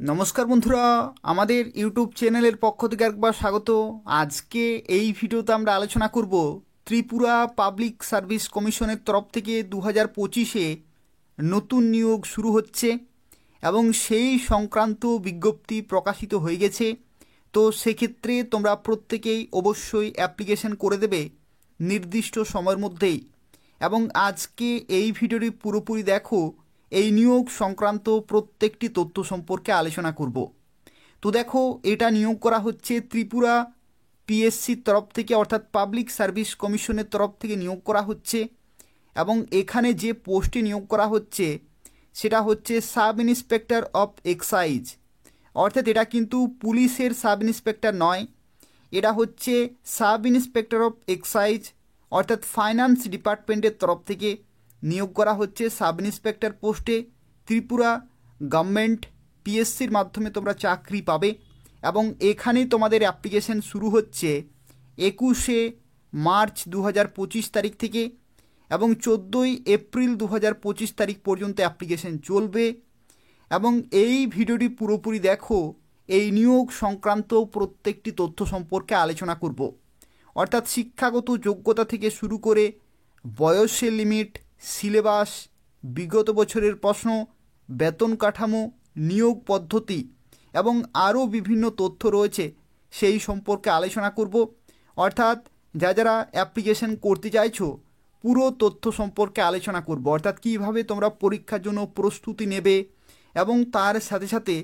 নমস্কার বন্ধুরা, আমাদের ইউটিউব চ্যানেলের পক্ষ থেকে একবার স্বাগত। আজকে এই ভিডিওতে আমরা আলোচনা করব ত্রিপুরা পাবলিক সার্ভিস কমিশনের তরফ থেকে 2025-এ নতুন নিয়োগ শুরু হচ্ছে এবং সেই সংক্রান্ত বিজ্ঞপ্তি প্রকাশিত হয়ে গেছে। তো সেক্ষেত্রে তোমরা প্রত্যেকেই অবশ্যই অ্যাপ্লিকেশন করে দেবে নির্দিষ্ট সময়ের মধ্যেই। এবং আজকে এই ভিডিওটি পুরোপুরি দেখো, এই নিয়োগ সংক্রান্ত প্রত্যেকটি তথ্য সম্পর্কে আলোচনা করব। তো দেখো, এটা নিয়োগ করা হচ্ছে ত্রিপুরা পিএসসির তরফ থেকে, অর্থাৎ পাবলিক সার্ভিস কমিশনের তরফ থেকে নিয়োগ করা হচ্ছে। এবং এখানে যে পোস্টে নিয়োগ করা হচ্ছে সেটা হচ্ছে সাব ইন্সপেক্টর অফ এক্সাইজ, অর্থাৎ এটা কিন্তু পুলিশের সাব ইন্সপেক্টর নয়, এটা হচ্ছে সাব ইন্সপেক্টর অফ এক্সাইজ, অর্থাৎ ফাইন্যান্স ডিপার্টমেন্টের তরফ থেকে নিয়োগ করা হচ্ছে সাব ইন্সপেক্টর পোস্টে। ত্রিপুরা গভর্নমেন্ট পিএসসির মাধ্যমে তোমরা চাকরি পাবে এবং এখানেই তোমাদের অ্যাপ্লিকেশন শুরু হচ্ছে 21শে মার্চ 2025 তারিখ থেকে এবং 14ই এপ্রিল 2025 তারিখ পর্যন্ত অ্যাপ্লিকেশন চলবে। এবং এই ভিডিওটি পুরোপুরি দেখো, এই নিয়োগ সংক্রান্ত প্রত্যেকটি তথ্য সম্পর্কে আলোচনা করব। অর্থাৎ শিক্ষাগত যোগ্যতা থেকে শুরু করে বয়সের লিমিট, সিলেবাস, বিগত বছরের প্রশ্ন, বেতন কাঠামো, নিয়োগ পদ্ধতি এবং আরও বিভিন্ন তথ্য রয়েছে সেই সম্পর্কে আলোচনা করব। অর্থাৎ যারা অ্যাপ্লিকেশন করতে চাইছো পুরো তথ্য সম্পর্কে আলোচনা করব, অর্থাৎ কীভাবে তোমরা পরীক্ষার জন্য প্রস্তুতি নেবে এবং তার সাথে সাথে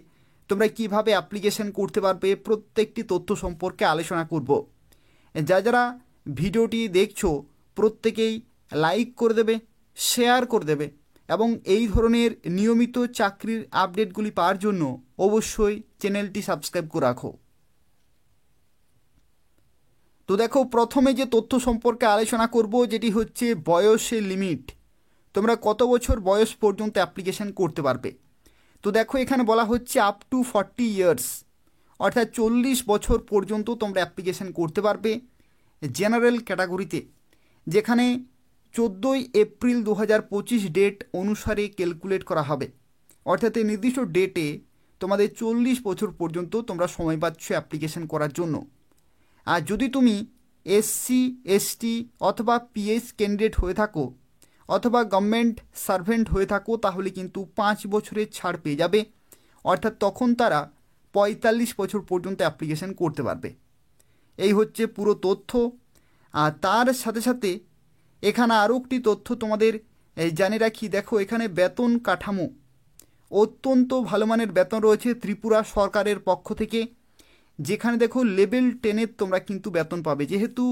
তোমরা কীভাবে অ্যাপ্লিকেশন করতে পারবে প্রত্যেকটি তথ্য সম্পর্কে আলোচনা করব। যারা ভিডিওটি দেখছো প্রত্যেকেই লাইক করে দেবে, শেয়ার করে দেবে এবং এই ধরনের নিয়মিত চাকরির আপডেটগুলি পাওয়ার জন্য অবশ্যই চ্যানেলটি সাবস্ক্রাইব করে রাখো। তো দেখো, প্রথমে যে তথ্য সম্পর্কে আলোচনা করব যেটি হচ্ছে বয়সের লিমিট, তোমরা কত বছর বয়স পর্যন্ত অ্যাপ্লিকেশন করতে পারবে। তো দেখো, এখানে বলা হচ্ছে আপ টু 40 ইয়ার্স, অর্থাৎ 40 বছর পর্যন্ত তোমরা অ্যাপ্লিকেশন করতে পারবে জেনারেল ক্যাটাগরিতে, যেখানে 14ই এপ্রিল 2025 ডেট অনুসারে ক্যালকুলেট করা হবে। অর্থাৎ এই নির্দিষ্ট ডেটে তোমাদের 40 বছর পর্যন্ত তোমরা সময় পাচ্ছ অ্যাপ্লিকেশন করার জন্য। আর যদি তুমি এসসি, এসটি অথবা পিএইচ ক্যান্ডিডেট হয়ে থাকো অথবা গভর্নমেন্ট সার্ভেন্ট হয়ে থাকো তাহলে কিন্তু 5 বছরের ছাড় পেয়ে যাবে, অর্থাৎ তখন তারা 45 বছর পর্যন্ত অ্যাপ্লিকেশন করতে পারবে। এই হচ্ছে পুরো তথ্য। আর তার সাথে সাথে এখানে আরও একটি তথ্য তোমাদের জানিয়ে রাখি। দেখো, এখানে বেতন কাঠামো অত্যন্ত ভালো মানের বেতন রয়েছে ত্রিপুরা সরকারের পক্ষ থেকে, যেখানে দেখো লেভেল 10-এর তোমরা কিন্তু বেতন পাবে। যেহেতু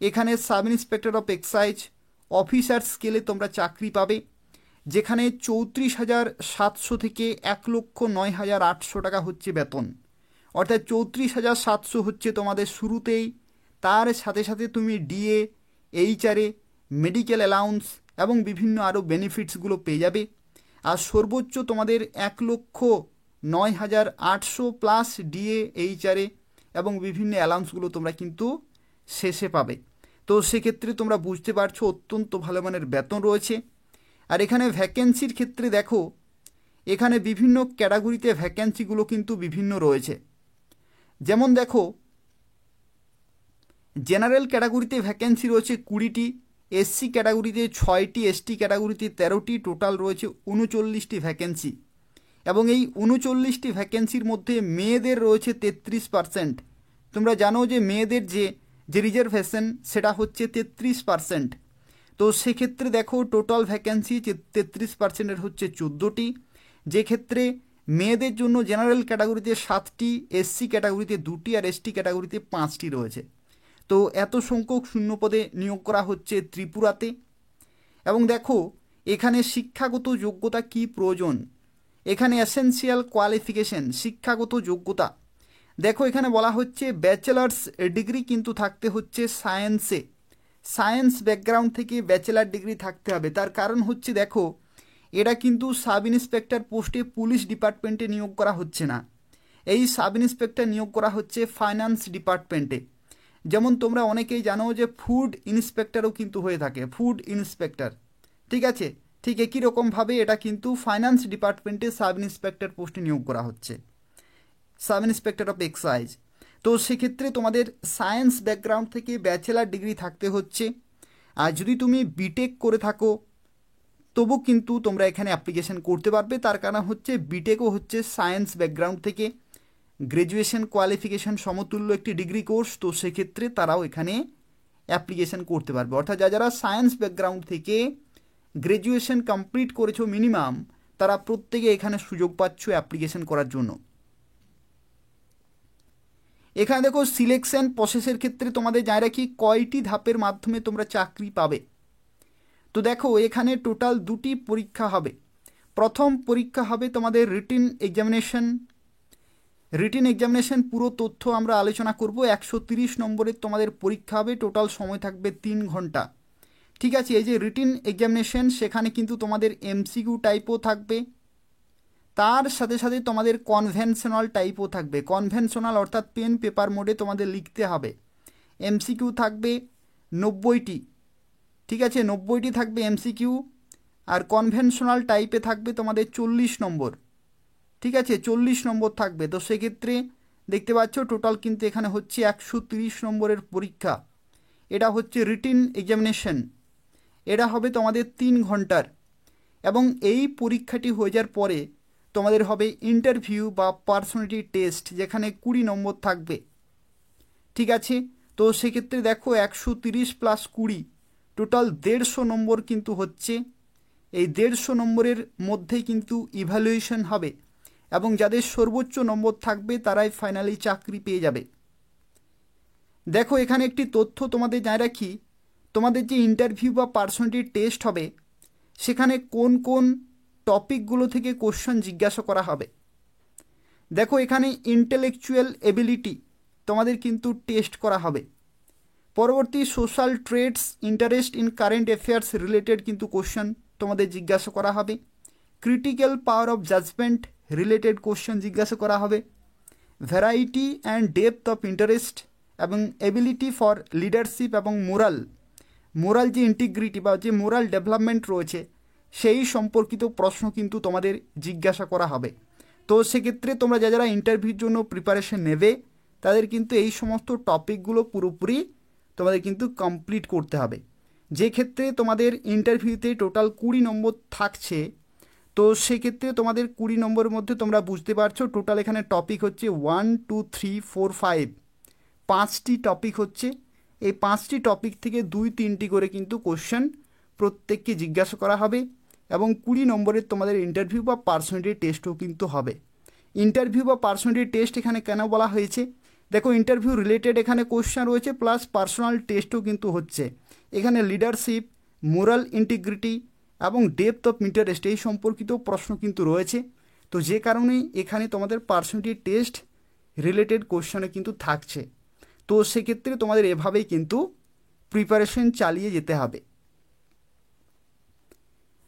এখানে sub inspector of excise officer স্কেলে তোমরা চাকরি পাবে, যেখানে 34,700 থেকে 1,09,800 টাকা হচ্ছে বেতন, অর্থাৎ 34,700 হচ্ছে তোমাদের শুরুতেই। তার সাথে সাথে তুমি ডিএ, এইচআরএ, মেডিকেল অ্যালাউন্স এবং বিভিন্ন আরও বেনিফিটসগুলো পেয়ে যাবে। আর সর্বোচ্চ তোমাদের 1,09,800 প্লাস ডিএ, এইচআরএ এবং বিভিন্ন অ্যালাউন্সগুলো তোমরা কিন্তু শেষে পাবে। তো সেক্ষেত্রে তোমরা বুঝতে পারছো অত্যন্ত ভালো মানের বেতন রয়েছে। আর এখানে ভ্যাকেন্সির ক্ষেত্রে দেখো, এখানে বিভিন্ন ক্যাটাগরিতে ভ্যাকেন্সিগুলো কিন্তু বিভিন্ন রয়েছে। যেমন দেখো, জেনারেল ক্যাটাগরিতে ভ্যাকেন্সি রয়েছে 20টি, এসসি ক্যাটাগরিতে 6টি, এসটি ক্যাটাগরিতে 13টি, টোটাল রয়েছে 39টি ভ্যাকেন্সি। এবং এই 39টি ভ্যাকেন্সির মধ্যে মেয়েদের রয়েছে 33%। তোমরা জানো যে মেয়েদের যে রিজার্ভেশন সেটা হচ্ছে 33%। তো সেক্ষেত্রে দেখো টোটাল ভ্যাকেন্সি 33%-এর হচ্ছে 14টি, যে ক্ষেত্রে মেয়েদের জন্য জেনারেল ক্যাটাগরিতে 7টি, এসসি ক্যাটাগরিতে 2টি আর এসটি ক্যাটাগরিতে 5টি রয়েছে। তো এত সংখ্যক শূন্যপদে নিয়োগ করা হচ্ছে ত্রিপুরাতে। এবং দেখো, এখানে শিক্ষাগত যোগ্যতা কি প্রয়োজন, এখানে এসেনশিয়াল কোয়ালিফিকেশন শিক্ষাগত যোগ্যতা। দেখো, এখানে বলা হচ্ছে ব্যাচেলার্স ডিগ্রি কিন্তু থাকতে হচ্ছে সায়েন্সে, সায়েন্স ব্যাকগ্রাউন্ড থেকে ব্যাচেলার ডিগ্রি থাকতে হবে। তার কারণ হচ্ছে দেখো, এরা কিন্তু সাব ইন্সপেক্টর পোস্টে পুলিশ ডিপার্টমেন্টে নিয়োগ করা হচ্ছে না, এই সাব ইন্সপেক্টর নিয়োগ করা হচ্ছে ফাইন্যান্স ডিপার্টমেন্টে। যেমন তোমরা অনেকেই জানো যে ফুড ইন্সপেক্টরও কিন্তু হয়ে থাকে, ফুড ইন্সপেক্টর, ঠিক আছে। ঠিক একই রকমভাবে এটা কিন্তু ফাইন্যান্স ডিপার্টমেন্টে সাব ইন্সপেক্টর পোস্টে নিয়োগ করা হচ্ছে। Sub inspector of excise. তো সেক্ষেত্রে তোমাদের সায়েন্স ব্যাকগ্রাউন্ড থেকে ব্যাচেলার ডিগ্রি থাকতে হচ্ছে। আর যদি তুমি বিটেক করে থাকো তবু কিন্তু তোমরা এখানে অ্যাপ্লিকেশন করতে পারবে। তার কারণ হচ্ছে বিটেকও হচ্ছে সায়েন্স ব্যাকগ্রাউন্ড থেকে গ্র্যাজুয়েশন কোয়ালিফিকেশন সমতুল্য একটি ডিগ্রি কোর্স। তো সেক্ষেত্রে তারাও এখানে অ্যাপ্লিকেশন করতে পারবে। অর্থাৎ যারা সায়েন্স ব্যাকগ্রাউন্ড থেকে গ্র্যাজুয়েশন কমপ্লিট করেছো মিনিমাম, তারা প্রত্যেকে এখানে সুযোগ পাচ্ছ অ্যাপ্লিকেশন করার জন্য। এখানে দেখো সিলেকশন প্রসেসের ক্ষেত্রে তোমাদের জানা রাখি কয়টি ধাপের মাধ্যমে তোমরা চাকরি পাবে। তো দেখো এখানে টোটাল 2টি পরীক্ষা হবে। প্রথম পরীক্ষা হবে তোমাদের রিটিন এক্সামিনেশন। রিটিন এক্সামিনেশন পুরো তথ্য আমরা আলোচনা করব। 130 নম্বরের তোমাদের পরীক্ষা হবে, টোটাল সময় থাকবে 3 ঘন্টা। ঠিক আছে, এই যে রিটিন এক্সামিনেশন সেখানে কিন্তু তোমাদের এমসিকিউ টাইপও থাকবে, তার সাথে সাথে তোমাদের কনভেনশনাল টাইপও থাকবে। কনভেনশনাল অর্থাৎ পেন পেপার মোডে তোমাদের লিখতে হবে। এমসিকিউ থাকবে 90টি। ঠিক আছে, 90টি থাকবে এমসিকিউ। আর কনভেনশনাল টাইপে থাকবে তোমাদের 40 নম্বর। ঠিক আছে, 40 নম্বর থাকবে। তো সেক্ষেত্রে দেখতে পাচ্ছ টোটাল কিন্তু এখানে হচ্ছে 130 নম্বরের পরীক্ষা। এটা হচ্ছে রিটিন এক্সামিনেশন, এটা হবে তোমাদের 3 ঘন্টার। এবং এই পরীক্ষাটি হয়ে যাওয়ার পরে তোমাদের হবে ইন্টারভিউ বা পার্সোনালিটি টেস্ট, যেখানে 20 নম্বর থাকবে। ঠিক আছে, তো সেক্ষেত্রে দেখো 130 প্লাস 20 টোটাল 150 নম্বর কিন্তু হচ্ছে। এই 150 নম্বরের মধ্যেই কিন্তু ইভ্যালুয়েশন হবে এবং যাদের সর্বোচ্চ নম্বর থাকবে তারাই ফাইনালি চাকরি পেয়ে যাবে। দেখো এখানে একটি তথ্য তোমাদের জানা রাখি, তোমাদের যে ইন্টারভিউ বা পার্সোনালিটি টেস্ট হবে সেখানে কোন কোন টপিকগুলো থেকে কোশ্চেন জিজ্ঞাসা করা হবে। দেখো এখানে ইন্টেলেকচুয়াল এবিলিটি তোমাদের কিন্তু টেস্ট করা হবে। পরবর্তী social traits, interest in current affairs related কিন্তু কোশ্চেন তোমাদের জিজ্ঞাসা করা হবে। Critical power of judgement related question জিজ্ঞাসা করা হবে। Variety and depth of interest এবং এবিলিটি ফর লিডারশিপ এবং মোরাল যে ইন্টিগ্রিটি বা যে মোরাল ডেভেলপমেন্ট রয়েছে সেই সম্পর্কিত প্রশ্ন কিন্তু তোমাদের জিজ্ঞাসা করা হবে। তো সেক্ষেত্রে তোমরা যারা ইন্টারভিউর জন্য প্রিপারেশন নেবে তাদের কিন্তু এই সমস্ত টপিকগুলো পুরোপুরি তোমাদের কিন্তু কমপ্লিট করতে হবে। যে ক্ষেত্রে তোমাদের ইন্টারভিউতে টোটাল 20 নম্বর থাকছে, তো সেক্ষেত্রে তোমাদের 20 নম্বরের মধ্যে তোমরা বুঝতে পারছো টোটাল এখানে টপিক হচ্ছে 1 2 3 4 5, 5টি টপিক হচ্ছে। এই 5টি টপিক থেকে 2-3টি করে কিন্তু কোশ্চেন প্রত্যেককে জিজ্ঞাসা করা হবে এবং 20 নম্বরের তোমাদের ইন্টারভিউ বা পার্সোনালিটি টেস্টও কিন্তু হবে। ইন্টারভিউ বা পার্সোনালিটি টেস্ট এখানে কেন বলা হয়েছে, দেখো ইন্টারভিউ রিলেটেড এখানে কোশ্চেন রয়েছে প্লাস পার্সোনাল টেস্টও কিন্তু হচ্ছে। এখানে লিডারশিপ, মোরাল ইন্টিগ্রিটি এবং ডেপথ অফ ইন্টারেস্ট এই সম্পর্কিত প্রশ্ন কিন্তু রয়েছে। তো যে কারণে এখানে তোমাদের পার্সোনালিটি টেস্ট রিলেটেড কোশ্চেনে কিন্তু থাকছে। তো সেক্ষেত্রে তোমাদের এভাবেই কিন্তু প্রিপারেশন চালিয়ে যেতে হবে।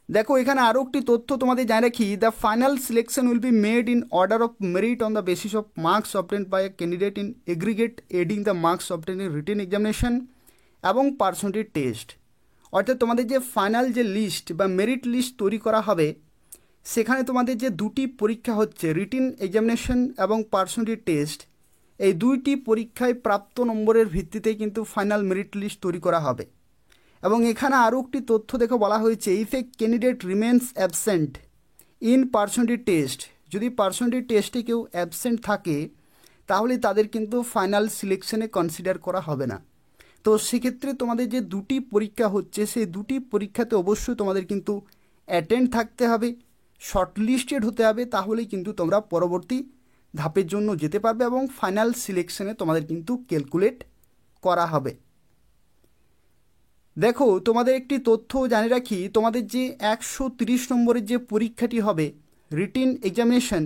দেখো এখানে আরও একটি তথ্য তোমাদের জানা রাখি, the final selection will be made in order of merit on the basis of marks obtained by a candidate in aggregate adding the marks obtained in written examination এবং পার্সোনালিটি টেস্ট। অর্থাৎ তোমাদের যে ফাইনাল যে list বা merit list তৈরি করা হবে সেখানে তোমাদের যে 2টি পরীক্ষা হচ্ছে রিটিন এক্সামিনেশন এবং পার্সোনালিটি টেস্ট, এই 2টি পরীক্ষায় প্রাপ্ত নম্বরের ভিত্তিতে কিন্তু ফাইনাল মেরিট লিস্ট তৈরি করা হবে। এবং এখানে আরও একটি তথ্য দেখে বলা হয়েছে, if A candidate remains absent in personality test, যদি পার্সোনালিটি টেস্টে কেউ অ্যাবসেন্ট থাকে তাহলে তাদের কিন্তু ফাইনাল সিলেকশনে কনসিডার করা হবে না। তো সেক্ষেত্রে তোমাদের যে 2টি পরীক্ষা হচ্ছে সেই 2টি পরীক্ষাতে অবশ্যই তোমাদের কিন্তু অ্যাটেন্ড থাকতে হবে, শর্টলিস্টেড হতে হবে, তাহলেই কিন্তু তোমরা পরবর্তী ধাপের জন্য যেতে পারবে এবং ফাইনাল সিলেকশনে তোমাদের কিন্তু ক্যালকুলেট করা হবে। দেখো তোমাদের একটি তথ্য জানিয়ে রাখি, তোমাদের যে 130 নম্বরের যে পরীক্ষাটি হবে রিটিন এক্সামিনেশন,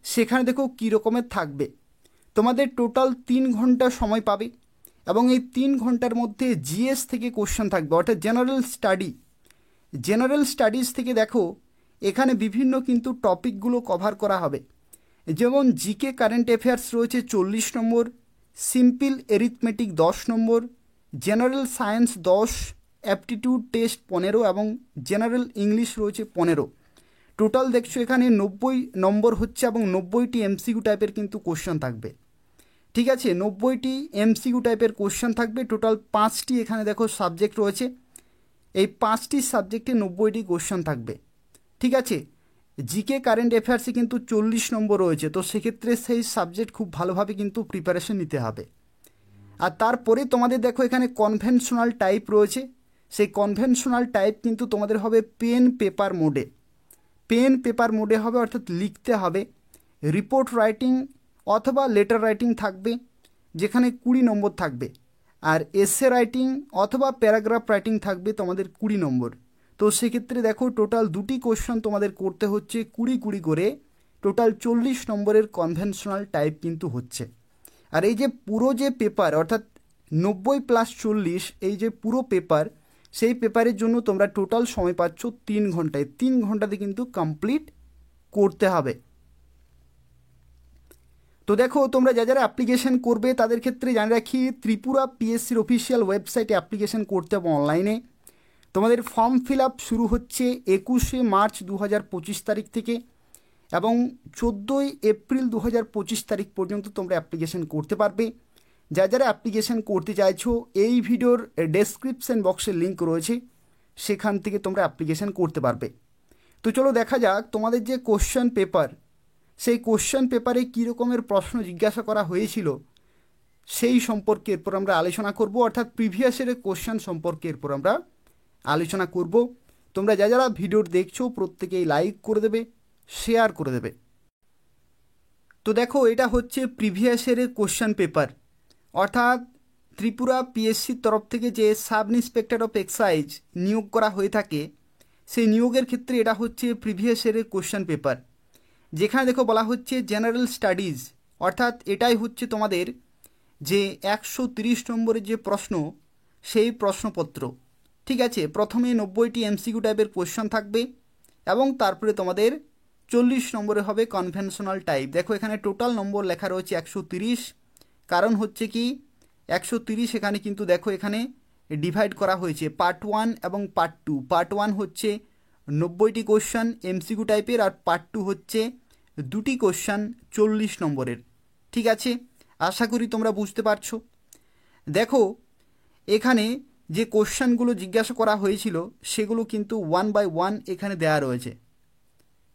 সেখানে দেখো কী রকমের থাকবে। তোমাদের টোটাল 3 ঘন্টা সময় পাবে এবং এই 3 ঘন্টার মধ্যে জিএস থেকে কোশ্চেন থাকবে, অর্থাৎ জেনারেল স্টাডিজ থেকে দেখো এখানে বিভিন্ন কিন্তু টপিকগুলো কভার করা হবে। যেমন জিকে কারেন্ট অ্যাফেয়ার্স রয়েছে 40 নম্বর, সিম্পল এরিথমেটিক 10 নম্বর, জেনারেল সায়েন্স 10, অ্যাপটিটিউড টেস্ট 15 এবং জেনারেল ইংলিশ রয়েছে 15। টোটাল দেখছো এখানে 90 নম্বর হচ্ছে এবং 90টি এমসিকিউ টাইপের কিন্তু কোশ্চেন থাকবে। ঠিক আছে, 90টি এমসিকিউ টাইপের কোশ্চেন থাকবে। টোটাল 5টি এখানে দেখো সাবজেক্ট রয়েছে, এই 5টি সাবজেক্টে 90টি কোশ্চেন থাকবে। ঠিক আছে, জিকে কারেন্ট অ্যাফেয়ার্সে কিন্তু 40 নম্বর রয়েছে, তো সেক্ষেত্রে সেই সাবজেক্ট খুব ভালোভাবে কিন্তু প্রিপারেশন নিতে হবে। আর তারপরে তোমাদের দেখো এখানে কনভেনশনাল টাইপ রয়েছে, সেই কনভেনশনাল টাইপ কিন্তু তোমাদের হবে পেন পেপার মোডে। পেন পেপার মোডে হবে, অর্থাৎ লিখতে হবে। রিপোর্ট রাইটিং অথবা লেটার রাইটিং থাকবে, যেখানে 20 নম্বর থাকবে। আর এসে রাইটিং অথবা প্যারাগ্রাফ রাইটিং থাকবে তোমাদের 20 নম্বর। তো সেক্ষেত্রে দেখো টোটাল 2টি কোশ্চেন তোমাদের করতে হচ্ছে 20 করে, টোটাল 40 নম্বরের কনভেনশনাল টাইপ কিন্তু হচ্ছে। আর এই যে পুরো যে পেপার, অর্থাৎ 90+40, এই যে পুরো পেপার, সেই পেপারের জন্য তোমরা টোটাল সময় পাচ্ছ 3 ঘন্টায়। 3 ঘন্টাতে কিন্তু কমপ্লিট করতে হবে। তো দেখো তোমরা যারা অ্যাপ্লিকেশন করবে তাদের ক্ষেত্রে জানিয়ে রাখি, ত্রিপুরা পিএসসির অফিসিয়াল ওয়েবসাইটে অ্যাপ্লিকেশন করতে হবে অনলাইনে। তোমাদের ফর্ম ফিল আপ শুরু হচ্ছে 21শে মার্চ 2025 তারিখ থেকে এবং 14ই এপ্রিল 2025 তারিখ পর্যন্ত তোমরা অ্যাপ্লিকেশন করতে পারবে। যারা অ্যাপ্লিকেশন করতে চাইছো, এই ভিডিওর ডেসক্রিপশন বক্সে লিঙ্ক রয়েছে, সেখান থেকে তোমরা অ্যাপ্লিকেশন করতে পারবে। তো চলো দেখা যাক তোমাদের যে কোশ্চেন পেপার, সেই কোশ্চেন পেপারে কী রকমের প্রশ্ন জিজ্ঞাসা করা হয়েছিল সেই সম্পর্কে এরপর আমরা আলোচনা করব, অর্থাৎ প্রিভিয়াস ইয়ারের কোশ্চেন সম্পর্কে এরপর আমরা আলোচনা করব। তোমরা যারা ভিডিও দেখছো প্রত্যেকেই লাইক করে দেবে, শেয়ার করে দেবে। তো দেখো এটা হচ্ছে প্রিভিয়াস ইয়ারের কোশ্চেন পেপার, অর্থাৎ ত্রিপুরা পিএসসির তরফ থেকে যে সাব ইন্সপেক্টর অফ এক্সাইজ নিয়োগ করা হয়ে থাকে, সেই নিয়োগের ক্ষেত্রে এটা হচ্ছে প্রিভিয়াস ইয়ারের কোশ্চেন পেপার, যেখানে দেখো বলা হচ্ছে জেনারেল স্টাডিজ, অর্থাৎ এটাই হচ্ছে তোমাদের যে 130 নম্বরের যে প্রশ্ন, সেই প্রশ্নপত্র। ঠিক আছে, প্রথমে 90টি এমসিকিউ টাইপের কোশ্চেন থাকবে এবং তারপরে তোমাদের 40 নম্বরে হবে কনভেনশনাল টাইপ। দেখো এখানে টোটাল নম্বর লেখা রয়েছে 130, কারণ হচ্ছে কি 130 এখানে কিন্তু দেখো এখানে ডিভাইড করা হয়েছে পার্ট 1 এবং পার্ট 2। পার্ট 1 হচ্ছে 90টি কোশ্চেন এমসিকিউ টাইপের, আর পার্ট 2 হচ্ছে 2টি কোশ্চেন 40 নম্বরের। ঠিক আছে, আশা করি তোমরা বুঝতে পারছো। দেখো এখানে যে কোশ্চেনগুলো জিজ্ঞাসা করা হয়েছিল সেগুলো কিন্তু 1 বাই 1 এখানে দেওয়া রয়েছে।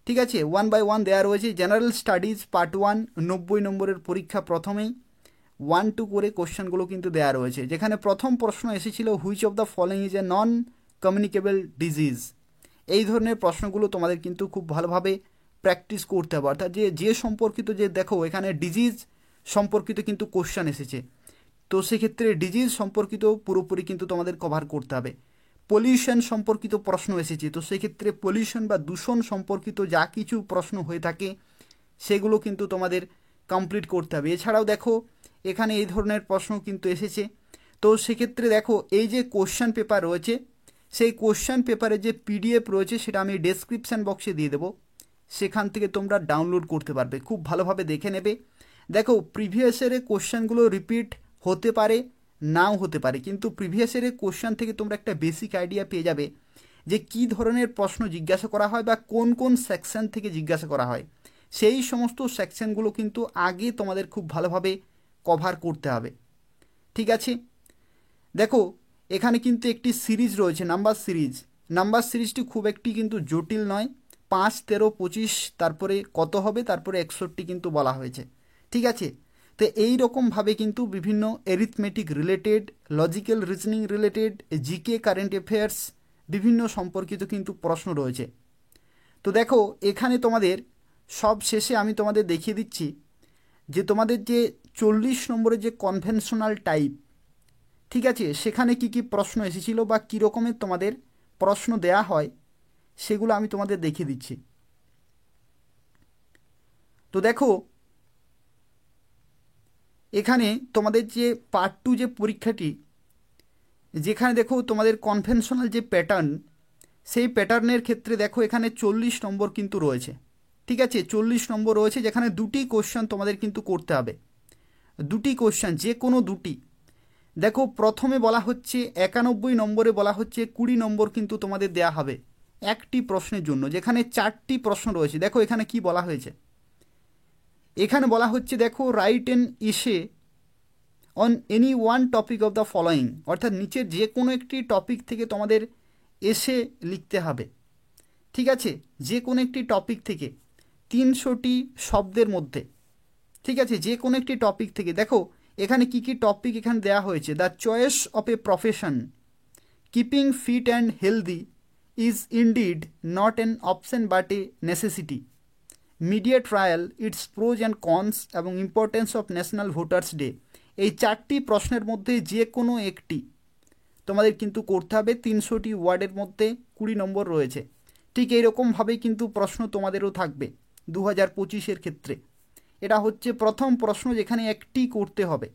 ঠিক আছে, 1 বাই 1 দেওয়া রয়েছে। জেনারেল স্টাডিজ পার্ট 1 90 নম্বরের পরীক্ষা, প্রথমেই 1-2 করে কোশ্চেনগুলো কিন্তু দেওয়া রয়েছে, যেখানে প্রথম প্রশ্ন এসেছিল which of the following is a non communicable disease. এই ধরনের প্রশ্নগুলো তোমাদের কিন্তু খুব ভালোভাবে প্র্যাকটিস করতে হবে, অর্থাৎ যে সম্পর্কিত যে দেখো এখানে ডিজিজ সম্পর্কিত কিন্তু কোশ্চেন এসেছে, তো সেক্ষেত্রে ডিজিজ সম্পর্কিত পুরোপুরি কিন্তু তোমাদের কভার করতে হবে। পলিউশন সম্পর্কিত প্রশ্ন এসেছে, তো সেক্ষেত্রে পলিউশন বা দূষণ সম্পর্কিত যা কিছু প্রশ্ন হয়ে থাকে সেগুলো কিন্তু তোমাদের কমপ্লিট করতে হবে। এছাড়াও দেখো এখানে এই ধরনের প্রশ্ন কিন্তু এসেছে, তো সেক্ষেত্রে দেখো এই যে কোশ্চেন পেপার রয়েছে, সেই কোশ্চেন পেপারে যে পিডিএফ রয়েছে সেটা আমি ডেসক্রিপশান বক্সে দিয়ে দেবো, সেখান থেকে তোমরা ডাউনলোড করতে পারবে, খুব ভালোভাবে দেখে নেবে। দেখো প্রিভিয়াস ইয়ারের কোশ্চেনগুলো রিপিট হতে পারে, নাও হতে পারে, কিন্তু প্রিভিয়াস ইয়ারের কোশ্চেন থেকে তোমরা একটা বেসিক আইডিয়া পেয়ে যাবে যে কী ধরনের প্রশ্ন জিজ্ঞাসা করা হয় বা কোন কোন সেকশন থেকে জিজ্ঞাসা করা হয়। সেই সমস্ত সেকশনগুলো কিন্তু আগে তোমাদের খুব ভালোভাবে কভার করতে হবে। ঠিক আছে, দেখো এখানে কিন্তু একটি সিরিজ রয়েছে, নাম্বার সিরিজ। নাম্বার সিরিজটি খুব একটি কিন্তু জটিল নয়, 5, 13, 25, তারপরে কত হবে, তারপরে 61 কিন্তু বলা হয়েছে। ঠিক আছে, তো এই রকমভাবে কিন্তু বিভিন্ন arithmetic related, logical reasoning related, GK current affairs বিভিন্ন সম্পর্কিত কিন্তু প্রশ্ন রয়েছে। তো দেখো এখানে তোমাদের সব শেষে আমি তোমাদের দেখিয়ে দিচ্ছি যে তোমাদের যে 40 নম্বরের যে কনভেনশনাল টাইপ, ঠিক আছে, সেখানে কি কি প্রশ্ন এসেছিল বা কী রকমের তোমাদের প্রশ্ন দেয়া হয় সেগুলো আমি তোমাদের দেখিয়ে দিচ্ছি। তো দেখো এখানে তোমাদের যে পার্ট 2 যে পরীক্ষাটি, যেখানে দেখো তোমাদের কনভেনশনাল যে প্যাটার্ন, সেই প্যাটার্নের ক্ষেত্রে দেখো এখানে 40 নম্বর কিন্তু রয়েছে। ঠিক আছে, 40 নম্বর রয়েছে, যেখানে 2টি কোশ্চেন তোমাদের কিন্তু করতে হবে, 2টি কোশ্চেন, যে কোনো 2টি। দেখো প্রথমে বলা হচ্ছে 91 নম্বরে বলা হচ্ছে 20 নম্বর কিন্তু তোমাদের দেয়া হবে একটি প্রশ্নের জন্য, যেখানে 4টি প্রশ্ন রয়েছে। দেখো এখানে কি বলা হয়েছে, এখানে বলা হচ্ছে দেখো রাইট এন ইসে on any one topic of the following, অর্থাৎ নিচের যে কোনো একটি টপিক থেকে তোমাদের এসে লিখতে হবে। ঠিক আছে, যে কোনো একটি টপিক থেকে 300টি শব্দের মধ্যে। ঠিক আছে, যে কোনো একটি টপিক থেকে। দেখো এখানে কি কি টপিক এখানে দেওয়া হয়েছে। The choice of a profession, keeping fit and healthy is indeed not an option but a necessity, media trial, its pros and cons এবং importance of national voters day. এই 4টি প্রশ্নের মধ্যে যে কোনো একটি তোমাদের কিন্তু করতে হবে। 300টি ওয়ার্ডের মধ্যে 20 নম্বর রয়েছে। ঠিক এইরকমভাবেই কিন্তু প্রশ্ন তোমাদেরও থাকবে 2025-এর ক্ষেত্রে। এটা হচ্ছে প্রথম প্রশ্ন, যেখানে একটি করতে হবে।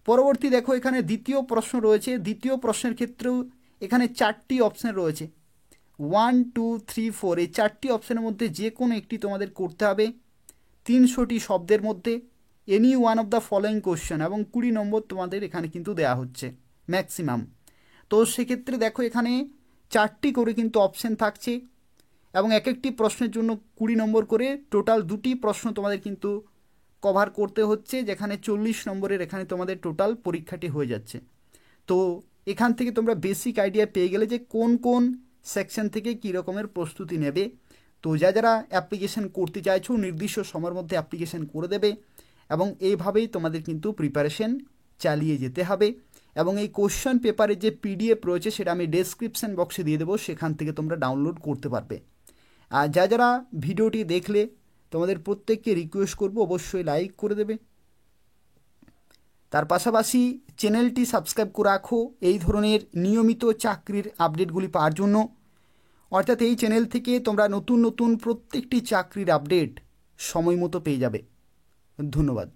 পরবর্তী দেখো এখানে দ্বিতীয় প্রশ্ন রয়েছে। দ্বিতীয় প্রশ্নের ক্ষেত্রেও এখানে 4টি অপশান রয়েছে, 1, 2, 3, 4। এই 4টি অপশানের মধ্যে যে কোনো একটি তোমাদের করতে হবে 300টি শব্দের মধ্যে, any one of the following question, এবং 20 নম্বর তোমাদের এখানে কিন্তু দেওয়া হচ্ছে ম্যাক্সিমাম। তো সেক্ষেত্রে দেখো এখানে 4টি করে কিন্তু অপশান থাকছে, এবং এক একটি প্রশ্নের জন্য 20 নম্বর করে। টোটাল 2টি প্রশ্ন তোমাদের কিন্তু কভার করতে হচ্ছে, যেখানে 40 নম্বরের এখানে তোমাদের টোটাল পরীক্ষাটি হয়ে যাচ্ছে। তো এখান থেকে তোমরা বেসিক আইডিয়া পেয়ে গেলে যে কোন কোন সেকশন থেকে কী রকমের প্রস্তুতি নেবে। তো যারা অ্যাপ্লিকেশন করতে চাইছো নির্দিষ্ট সময়ের মধ্যে অ্যাপ্লিকেশন করে দেবে, এবং এইভাবেই তোমাদের কিন্তু প্রিপারেশন চালিয়ে যেতে হবে। এবং এই কোশ্চেন পেপারের যে পিডিএফ রয়েছে সেটা আমি ডেসক্রিপশন বক্সে দিয়ে দেবো, সেখান থেকে তোমরা ডাউনলোড করতে পারবে। আর যারা ভিডিওটি দেখলে তোমাদের প্রত্যেককে রিকোয়েস্ট করব অবশ্যই লাইক করে দেবে। তার পাশাপাশি চ্যানেলটি সাবস্ক্রাইব করে রাখো এই ধরনের নিয়মিত চাকরির আপডেটগুলি পাওয়ার জন্য। অর্থাৎ এই চ্যানেল থেকে তোমরা নতুন নতুন প্রত্যেকটি চাকরির আপডেট সময় মতো পেয়ে যাবে। ধন্যবাদ।